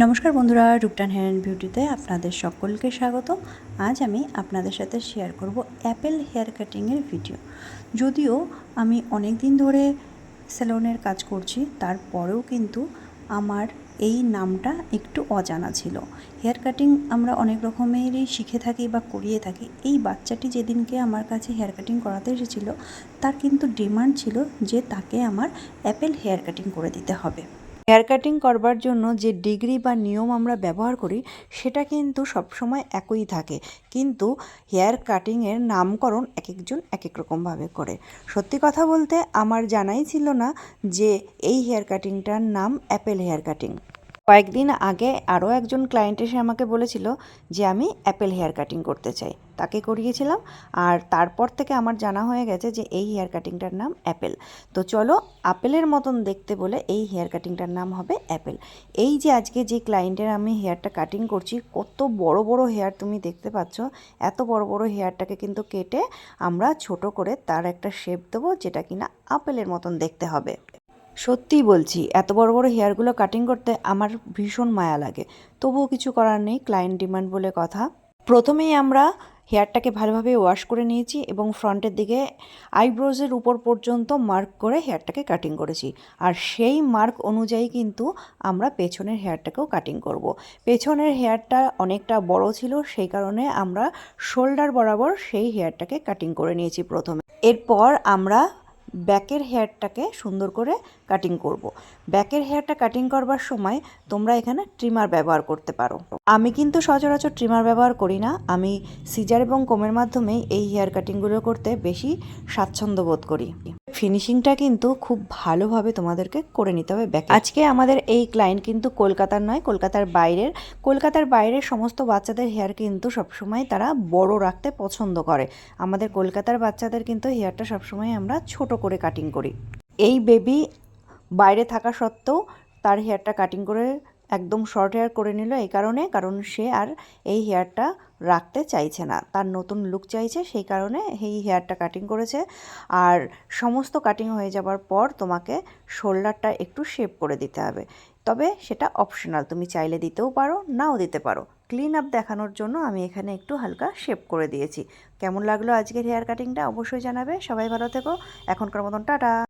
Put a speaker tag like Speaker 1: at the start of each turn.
Speaker 1: নমস্কার বন্ধুরা, রূপটান hair and বিউটিতে আপনাদের সকলকে স্বাগত। আজ আমি আপনাদের সাথে শেয়ার করব অ্যাপেল হেয়ার কাটিংয়ের ভিডিও। যদিও আমি অনেক দিন ধরে স্যালনের কাজ করছি, তারপরেও কিন্তু আমার এই নামটা একটু অজানা ছিল। হেয়ার কাটিং আমরা অনেক রকমেরই শিখে থাকি বা করিয়ে থাকি। এই বাচ্চাটি যেদিনকে আমার কাছে হেয়ার কাটিং করাতে এসেছিল, তার কিন্তু ডিমান্ড ছিল যে তাকে আমার অ্যাপেল হেয়ার কাটিং করে দিতে হবে। হেয়ার কাটিং করবার জন্য যে ডিগ্রি বা নিয়ম আমরা ব্যবহার করি সেটা কিন্তু সবসময় একই থাকে, কিন্তু হেয়ার কাটিংয়ের নামকরণ এক একজন এক এক রকমভাবে করে। সত্যি কথা বলতে আমার জানাই ছিল না যে এই হেয়ার কাটিংটার নাম অ্যাপেল হেয়ার কাটিং। কয়েকদিন আগে আরও একজন ক্লায়েন্ট এসে আমাকে বলেছিল যে আমি অ্যাপেল হেয়ার কাটিং করতে চাই, তাকে করিয়েছিলাম। আর তারপর থেকে আমার জানা হয়ে গেছে যে এই হেয়ার কাটিংটার নাম অ্যাপেল। তো চলো, আপেলের মতন দেখতে বলে এই হেয়ার কাটিংটার নাম হবে অ্যাপেল। এই যে আজকে যে ক্লায়েন্টের আমি হেয়ারটা কাটিং করছি, কত বড় বড় হেয়ার তুমি দেখতে পাচ্ছ। এত বড় বড় হেয়ারটাকে কিন্তু কেটে আমরা ছোট করে তার একটা শেপ দেবো, যেটা কিনা আপেলের মতন দেখতে হবে। সত্যিই বলছি, এত বড় বড় হেয়ারগুলো কাটিং করতে আমার ভীষণ মায়া লাগে, তবুও কিছু করার নেই, ক্লায়েন্ট ডিমান্ড বলে কথা। প্রথমেই আমরা হেয়ারটাকে ভালোভাবে ওয়াশ করে নিয়েছি এবং ফ্রন্টের দিকে আইব্রোজের উপর পর্যন্ত মার্ক করে হেয়ারটাকে কাটিং করেছি। আর সেই মার্ক অনুযায়ী কিন্তু আমরা পেছনের হেয়ারটাকেও কাটিং করব। পেছনের হেয়ারটা অনেকটা বড় ছিল, সেই কারণে আমরা শোল্ডার বরাবর সেই হেয়ারটাকে কাটিং করে নিয়েছি প্রথমে। এরপর আমরা ব্যাকের হেয়ারটাকে সুন্দর করে কাটিং করব। ব্যাকের হেয়ারটা কাটিং করবার সময় তোমরা এখানে ট্রিমার ব্যবহার করতে পারো। আমি কিন্তু সচরাচর ট্রিমার ব্যবহার করি না, আমি সিজার এবং কোমের মাধ্যমেই এই হেয়ার কাটিংগুলো করতে বেশি স্বাচ্ছন্দ্য বোধ করি। ফিনিশিংটা কিন্তু খুব ভালোভাবে তোমাদেরকে করে নিতে হবে ব্যাকে। আজকে আমাদের এই ক্লায়েন্ট কিন্তু কলকাতার নয়, কলকাতার বাইরের। কলকাতার বাইরের সমস্ত বাচ্চাদের হেয়ার কিন্তু সবসময় তারা বড় রাখতে পছন্দ করে। আমাদের কলকাতার বাচ্চাদের কিন্তু হেয়ারটা সবসময় আমরা ছোট করে কাটিং করি। এই বেবি বাইরে থাকা সত্ত্বেও তার হেয়ারটা কাটিং করে একদম শর্ট হেয়ার করে নিল, এই কারণ সে আর এই হেয়ারটা রাখতে চাইছে না, তার নতুন লুক চাইছে, সেই কারণে এই হেয়ারটা কাটিং করেছে। আর সমস্ত কাটিং হয়ে যাবার পর তোমাকে শোল্ডারটা একটু শেপ করে দিতে হবে, তবে সেটা অপশনাল, তুমি চাইলে দিতেও পারো, নাও দিতে পারো। ক্লিন আপ দেখানোর জন্য আমি এখানে একটু হালকা শেপ করে দিয়েছি। কেমন লাগলো আজকের হেয়ার কাটিংটা অবশ্যই জানাবে। সবাই ভালো থেকো, এখনকার মতন টাটা।